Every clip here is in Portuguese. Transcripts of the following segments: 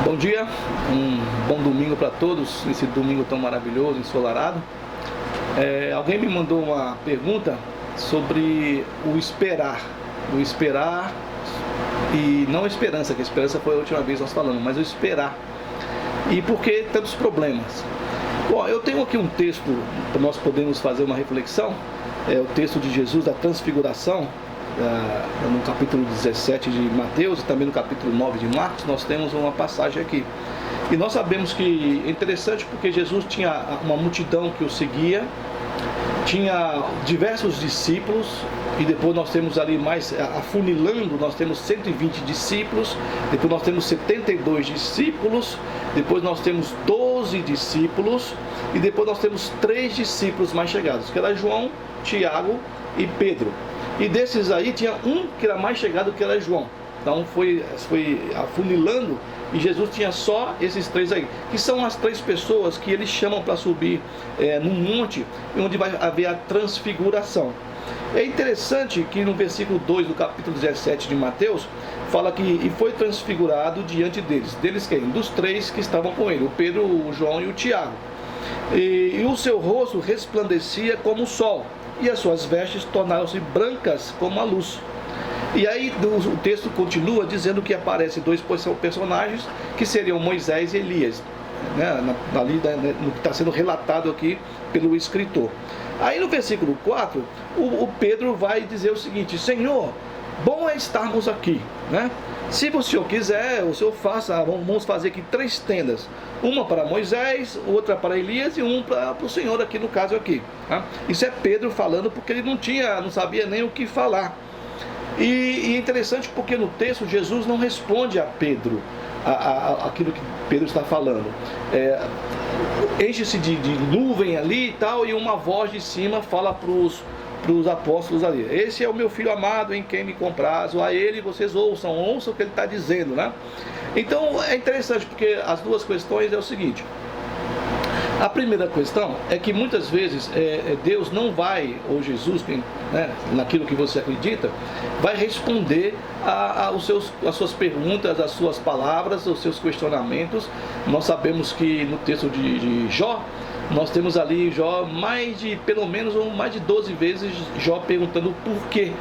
Bom dia, um bom domingo para todos, nesse domingo tão maravilhoso, ensolarado. Alguém me mandou uma pergunta sobre o esperar e não a esperança, que a esperança foi a última vez nós falamos, mas o esperar. E por que tantos problemas? Bom, eu tenho aqui um texto para nós podermos fazer uma reflexão, o texto de Jesus da transfiguração, no capítulo 17 de Mateus e também no capítulo 9 de Marcos. Nós temos uma passagem aqui. E nós sabemos que é interessante porque Jesus tinha uma multidão que o seguia, tinha diversos discípulos, e depois nós temos ali mais afunilando, nós temos 120 discípulos, depois nós temos 72 discípulos, depois nós temos 12 discípulos, e depois nós temos 3 discípulos mais chegados, que era João, Tiago e Pedro. E desses aí tinha um que era mais chegado, que era João. Então foi afunilando, e Jesus tinha só esses 3 aí, que são as 3 pessoas que eles chamam para subir num monte, onde vai haver a transfiguração. É interessante que no versículo 2 do capítulo 17 de Mateus, fala que e foi transfigurado diante deles. Deles quem? Dos 3 que estavam com ele, o Pedro, o João e o Tiago. E o seu rosto resplandecia como o sol, e as suas vestes tornaram-se brancas como a luz. E aí o texto continua dizendo que aparecem 2 personagens, que seriam Moisés e Elias, ali no que está sendo relatado aqui pelo escritor. Aí no versículo 4, o Pedro vai dizer o seguinte: Senhor, bom é estarmos aqui, né? Se o Senhor quiser, o Senhor faça, vamos fazer aqui 3 tendas. Uma para Moisés, outra para Elias e um para o Senhor aqui, no caso aqui. Tá? Isso é Pedro falando porque ele não sabia nem o que falar. E é interessante porque no texto Jesus não responde a Pedro aquilo que Pedro está falando. Enche-se de nuvem ali e tal, e uma voz de cima fala para os apóstolos ali: esse é o meu filho amado em quem me comprazo, a ele vocês ouçam o que ele está dizendo, né? Então é interessante porque as duas questões é o seguinte. A primeira questão é que muitas vezes Deus não vai, ou Jesus, naquilo que você acredita, vai responder às suas perguntas, às suas palavras, aos seus questionamentos. Nós sabemos que no texto de Jó, nós temos ali Jó pelo menos mais de 12 vezes Jó perguntando por quê.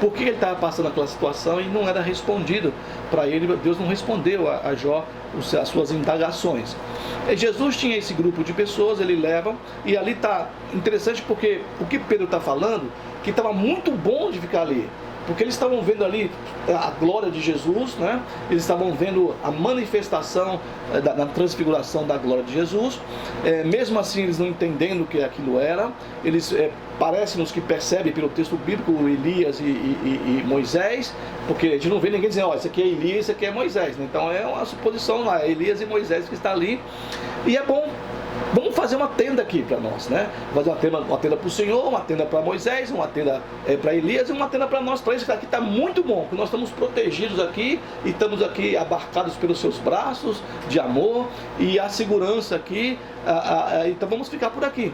Por que ele estava passando aquela situação e não era respondido para ele. Deus não respondeu a Jó as suas indagações. Jesus tinha esse grupo de pessoas, ele leva, e ali está interessante porque o que Pedro está falando, que estava muito bom de ficar ali, porque eles estavam vendo ali a glória de Jesus, né? Eles estavam vendo a manifestação da transfiguração da glória de Jesus. Mesmo assim, eles não entendendo o que aquilo era. Eles parece-nos que percebem pelo texto bíblico Elias e Moisés, porque a gente não vê ninguém dizendo: isso aqui é Elias, isso aqui é Moisés, né? Então é uma suposição lá, Elias e Moisés que está ali. E é bom. Vamos fazer uma tenda aqui para nós, né? Fazer uma tenda para o Senhor, uma tenda para Moisés, uma tenda para Elias e uma tenda para nós 3, que aqui está muito bom, porque nós estamos protegidos aqui e estamos aqui abarcados pelos seus braços de amor e a segurança aqui, então vamos ficar por aqui.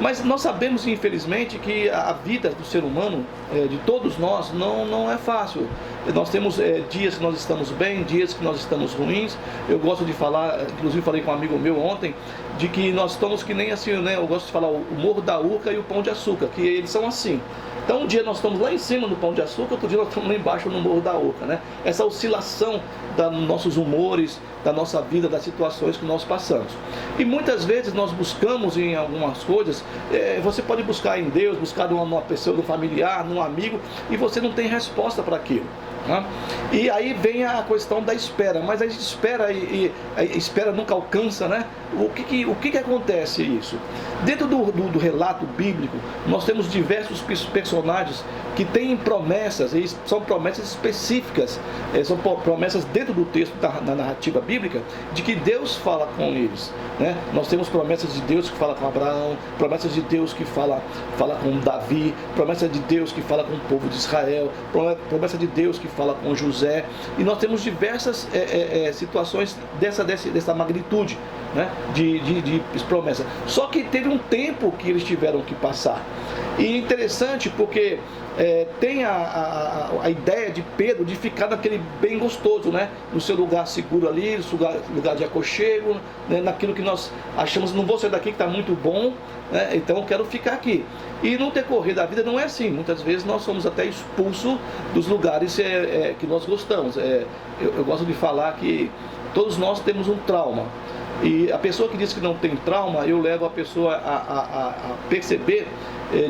Mas nós sabemos, infelizmente, que a vida do ser humano, de todos nós, não é fácil. Nós temos dias que nós estamos bem, dias que nós estamos ruins. Eu gosto de falar, inclusive falei com um amigo meu ontem, de que nós estamos que nem assim, né? Eu gosto de falar o Morro da Urca e o Pão de Açúcar, que eles são assim. Então um dia nós estamos lá em cima do Pão de Açúcar, outro dia nós estamos lá embaixo no Morro da Urca, né? Essa oscilação dos nossos humores, da nossa vida, das situações que nós passamos. E muitas vezes nós buscamos em algumas coisas, você pode buscar em Deus, buscar numa pessoa, num familiar, num amigo, e você não tem resposta para aquilo. E aí vem a questão da espera, mas a gente espera e a espera nunca alcança, né? O que acontece isso? Dentro do relato bíblico, nós temos diversos personagens que têm promessas, e são promessas específicas, são promessas dentro do texto da narrativa bíblica, de que Deus fala com eles, né? Nós temos promessas de Deus que fala com Abraão, promessas de Deus que fala com Davi, promessa de Deus que fala com o povo de Israel, promessa de Deus que fala com José, e nós temos diversas situações dessa magnitude, né, de promessa. Só que teve um tempo que eles tiveram que passar. E é interessante porque tem a ideia de Pedro de ficar naquele bem gostoso, né, no seu lugar seguro ali, lugar de aconchego, né, naquilo que nós achamos, não vou sair daqui que está muito bom, né, então eu quero ficar aqui. E no decorrer da vida não é assim. Muitas vezes nós somos até expulsos dos lugares que nós gostamos. Eu gosto de falar que todos nós temos um trauma. E a pessoa que diz que não tem trauma, eu levo a pessoa a perceber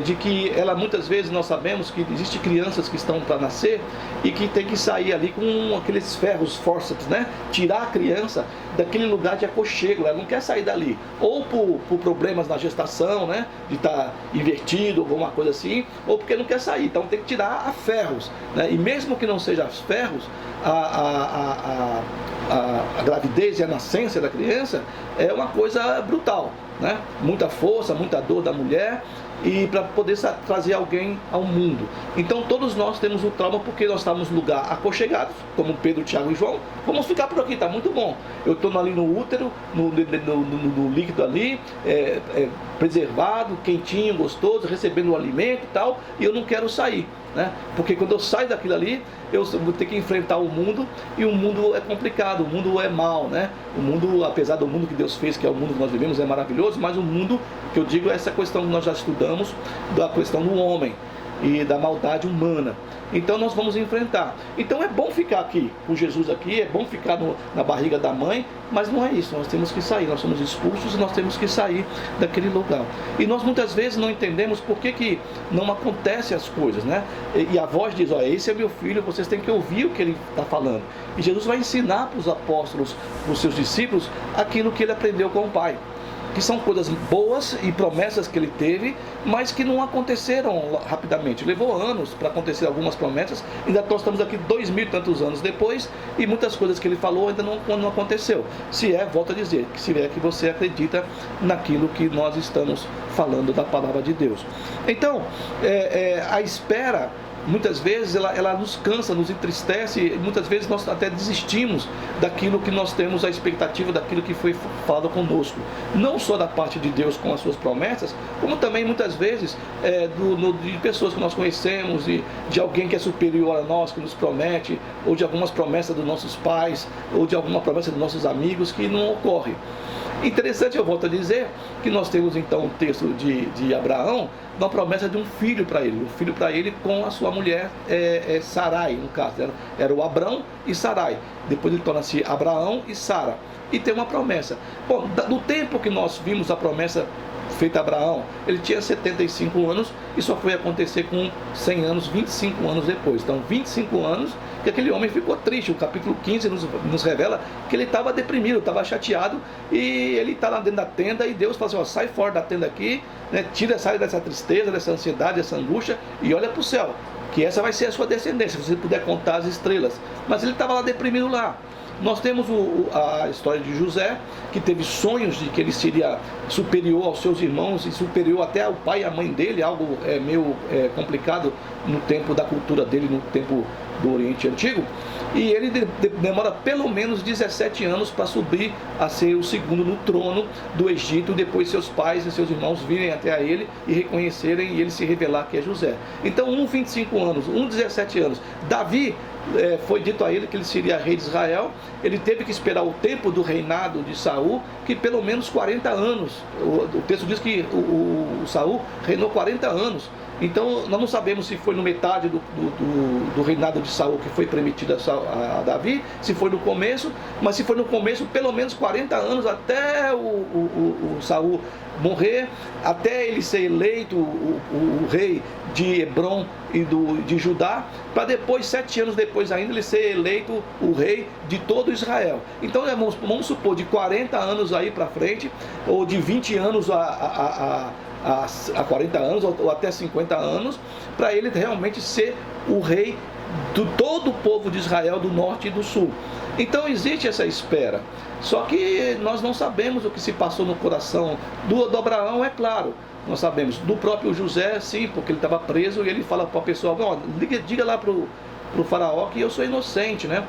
de que ela, muitas vezes, nós sabemos que existem crianças que estão para nascer e que tem que sair ali com aqueles ferros, forceps, né? Tirar a criança daquele lugar de aconchego, ela não quer sair dali. Ou por problemas na gestação, né? De estar invertido, alguma coisa assim, ou porque não quer sair. Então tem que tirar a ferros, né? E mesmo que não seja os ferros, a gravidez e a nascença da criança é uma coisa brutal, né? Muita força, muita dor da mulher, e para poder trazer alguém ao mundo. Então todos nós temos um trauma porque nós estamos no lugar aconchegados, como Pedro, Tiago e João. Vamos ficar por aqui, está muito bom. Eu estou ali no útero, no líquido ali, preservado, quentinho, gostoso, recebendo o alimento e tal, e eu não quero sair, né? Porque quando eu saio daquilo ali, eu vou ter que enfrentar o mundo, e o mundo é complicado, o mundo é mau, né? O mundo, apesar do mundo que Deus fez, que é o mundo que nós vivemos, é maravilhoso, mas o mundo que eu digo é essa questão que nós já estudamos, da questão do homem e da maldade humana. Então nós vamos enfrentar. Então é bom ficar aqui com Jesus aqui, é bom ficar na barriga da mãe, mas não é isso. Nós temos que sair, nós somos expulsos e nós temos que sair daquele lugar. E nós muitas vezes não entendemos por que não acontecem as coisas, né? E a voz diz: olha, esse é meu filho, vocês têm que ouvir o que ele está falando. E Jesus vai ensinar para os apóstolos, para os seus discípulos, aquilo que ele aprendeu com o Pai, que são coisas boas e promessas que ele teve, mas que não aconteceram rapidamente. Levou anos para acontecer algumas promessas. Ainda nós estamos aqui 2000 e tantos anos depois, e muitas coisas que ele falou ainda não aconteceu. Volto a dizer, se é que você acredita naquilo que nós estamos falando da palavra de Deus. Então, a espera, muitas vezes ela nos cansa, nos entristece, e muitas vezes nós até desistimos daquilo que nós temos a expectativa, daquilo que foi falado conosco, não só da parte de Deus com as suas promessas, como também muitas vezes de pessoas que nós conhecemos, de alguém que é superior a nós, que nos promete, ou de algumas promessas dos nossos pais, ou de alguma promessa dos nossos amigos que não ocorre. Interessante, eu volto a dizer, que nós temos então o texto de Abraão, uma promessa de um filho para ele com a sua mulher Sarai, no caso, era o Abrão e Sarai. Depois ele torna-se Abraão e Sara, e tem uma promessa. Bom, no tempo que nós vimos a promessa feita a Abraão, ele tinha 75 anos, e só foi acontecer com 100 anos, 25 anos depois. Então 25 anos que aquele homem ficou triste. O capítulo 15 nos revela que ele estava deprimido, estava chateado, e ele está lá dentro da tenda, e Deus fala assim: ó, sai fora da tenda aqui, né? Sai dessa tristeza, dessa ansiedade, dessa angústia, e olha para o céu, que essa vai ser a sua descendência, se você puder contar as estrelas. Mas ele estava lá deprimido lá. Nós temos a história de José, que teve sonhos de que ele seria superior aos seus irmãos e superior até ao pai e à mãe dele, algo meio complicado no tempo da cultura dele, no tempo do Oriente Antigo. E ele demora pelo menos 17 anos para subir a ser o segundo no trono do Egito, depois seus pais e seus irmãos virem até a ele e reconhecerem, e ele se revelar que é José. Então, 25 anos, 17 anos. Davi, foi dito a ele que ele seria rei de Israel. Ele teve que esperar o tempo do reinado de Saul, que pelo menos 40 anos. O texto diz que o Saul reinou 40 anos. Então nós não sabemos se foi no metade do reinado de Saul que foi permitido a Davi, se foi no começo, mas se foi no começo, pelo menos 40 anos até o Saul morrer, até ele ser eleito o rei de Hebrom e de Judá, para depois, 7 anos depois ainda, ele ser eleito o rei de todo Israel. Então vamos supor, de 40 anos aí para frente, ou de 20 anos a 40 anos, ou até 50 anos, para ele realmente ser o rei de todo o povo de Israel, do norte e do sul. Então existe essa espera. Só que nós não sabemos o que se passou no coração do Abraão, é claro. Nós sabemos. Do próprio José, sim, porque ele estava preso, e ele fala para a pessoa: diga lá para o faraó que eu sou inocente, né?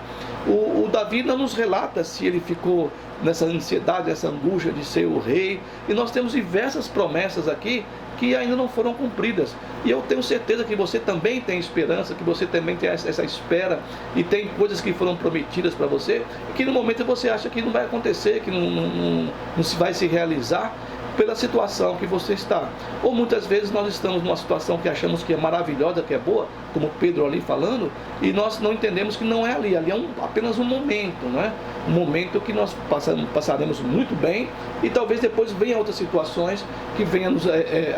O Davi não nos relata se ele ficou nessa ansiedade, nessa angústia de ser o rei, e nós temos diversas promessas aqui que ainda não foram cumpridas, e eu tenho certeza que você também tem esperança, que você também tem essa espera, e tem coisas que foram prometidas para você, que no momento você acha que não vai acontecer, que não se vai se realizar, pela situação que você está. Ou muitas vezes nós estamos numa situação que achamos que é maravilhosa, que é boa, como Pedro ali falando, e nós não entendemos que não é ali é apenas um momento, não é? Um momento que nós passaremos muito bem, e talvez depois venham outras situações que venham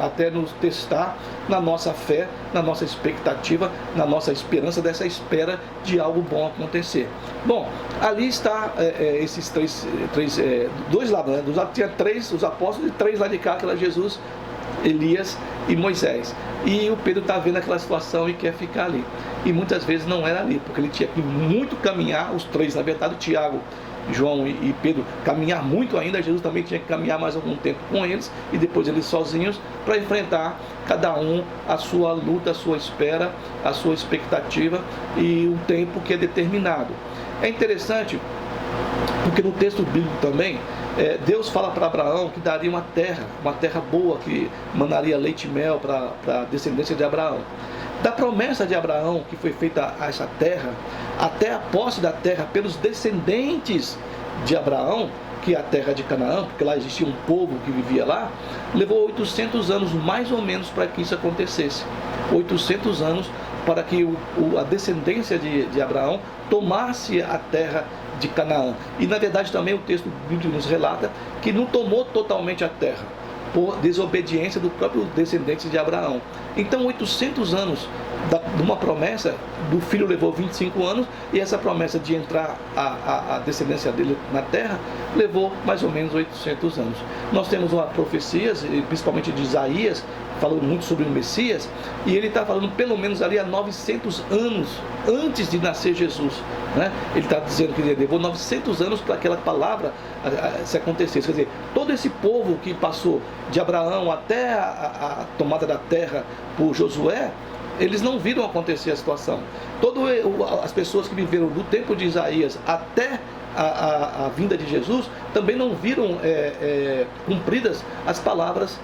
até nos testar na nossa fé, na nossa expectativa, na nossa esperança, dessa espera de algo bom acontecer. Bom, ali está esses dois lados, né? Dos lados tinha três, os apóstolos, e três lá de cá, que era Jesus, Elias e Moisés. E o Pedro está vendo aquela situação e quer ficar ali. E muitas vezes não era ali, porque ele tinha que muito caminhar, os três, na verdade, Tiago, João e Pedro, caminhar muito ainda. Jesus também tinha que caminhar mais algum tempo com eles, e depois eles sozinhos, para enfrentar cada um a sua luta, a sua espera, a sua expectativa e o tempo que é determinado. É interessante, porque no texto bíblico também, Deus fala para Abraão que daria uma terra boa, que mandaria leite e mel para a descendência de Abraão. Da promessa de Abraão, que foi feita a essa terra, até a posse da terra pelos descendentes de Abraão, que é a terra de Canaã, porque lá existia um povo que vivia lá, levou 800 anos mais ou menos para que isso acontecesse. 800 anos para que a descendência de Abraão tomasse a terra de Canaã. E na verdade também o texto bíblico nos relata que não tomou totalmente a terra, por desobediência do próprio descendente de Abraão. Então 800 anos de uma promessa, do filho levou 25 anos, e essa promessa de entrar a descendência dele na terra levou mais ou menos 800 anos. Nós temos uma profecias, principalmente de Isaías, falando muito sobre o Messias, e ele está falando pelo menos ali há 900 anos antes de nascer Jesus, né? Ele está dizendo que ele levou 900 anos para aquela palavra se acontecesse. Quer dizer, todo esse povo que passou de Abraão até a tomada da terra por Josué, eles não viram acontecer a situação. Todas as pessoas que viveram do tempo de Isaías até a vinda de Jesus também não viram cumpridas as palavras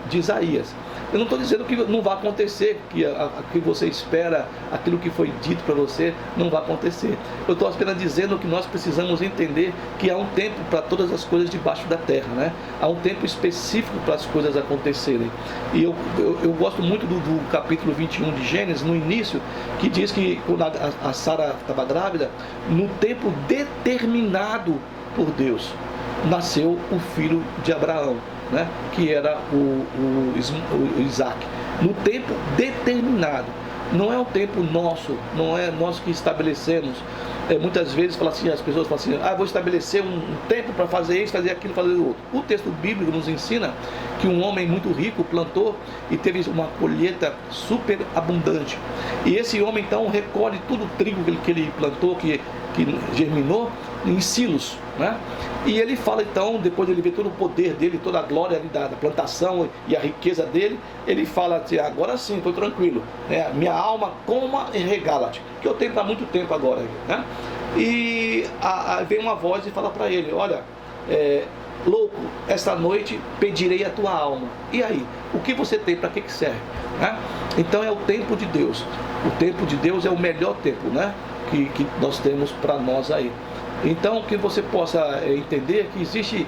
de Isaías. Eu não estou dizendo que não vai acontecer, que você espera, aquilo que foi dito para você não vai acontecer. Eu estou apenas dizendo que nós precisamos entender que há um tempo para todas as coisas debaixo da terra, né? Há um tempo específico para as coisas acontecerem. E eu gosto muito do capítulo 21 de Gênesis, no início, que diz que quando a Sara estava grávida, no tempo determinado por Deus, nasceu o filho de Abraão, né? Que era o Isaac, no tempo determinado. Não é um tempo nosso, não é nós que estabelecemos. Muitas vezes as pessoas falam assim: vou estabelecer um tempo para fazer isso, fazer aquilo, fazer o outro. O texto bíblico nos ensina que um homem muito rico plantou e teve uma colheita super abundante. E esse homem então recolhe todo o trigo que ele plantou, que germinou, em silos, né? E ele fala então, depois de ele ver todo o poder dele, toda a glória ali da plantação e a riqueza dele, ele fala assim: agora sim, estou tranquilo, né? Minha alma coma e regala-te, que eu tenho para muito tempo agora, né? E vem uma voz e fala para ele: olha, louco, esta noite pedirei a tua alma. E aí, o que você tem, para que serve, né? Então é o tempo de Deus. O tempo de Deus é o melhor tempo, né? Que nós temos para nós aí. Então, que você possa entender que existe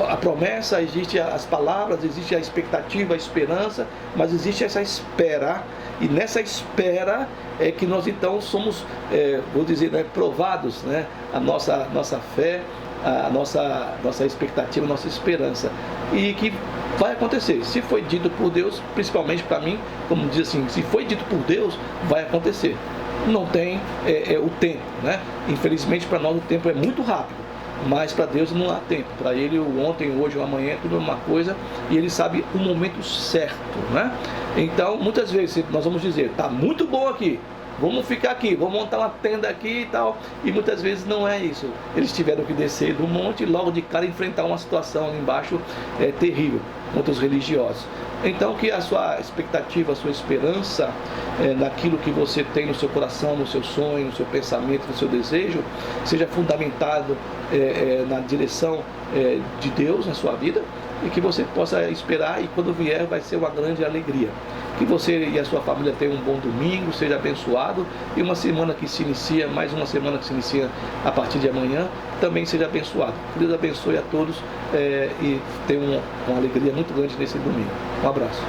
a promessa, existe as palavras, existe a expectativa, a esperança, mas existe essa espera, e nessa espera é que nós então somos, vou dizer, né, provados, né, a nossa fé, a nossa expectativa, a nossa esperança, e que vai acontecer. Se foi dito por Deus, principalmente para mim, como diz assim, se foi dito por Deus, vai acontecer. Não tem o tempo, né? Infelizmente para nós o tempo é muito rápido, mas para Deus não há tempo. Para Ele o ontem, o hoje, o amanhã é tudo uma coisa, e Ele sabe o momento certo, né? Então muitas vezes nós vamos dizer: tá muito bom aqui, vamos ficar aqui, vamos montar uma tenda aqui e tal, e muitas vezes não é isso. Eles tiveram que descer do monte e logo de cara enfrentar uma situação ali embaixo terrível contra os religiosos. Então que a sua expectativa, a sua esperança naquilo que você tem no seu coração, no seu sonho, no seu pensamento, no seu desejo, seja fundamentado na direção de Deus na sua vida, e que você possa esperar, e quando vier vai ser uma grande alegria. Que você e a sua família tenham um bom domingo, seja abençoado, e uma semana que se inicia, mais uma semana que se inicia a partir de amanhã, também seja abençoado. Que Deus abençoe a todos e tenham uma alegria muito grande nesse domingo. Um abraço.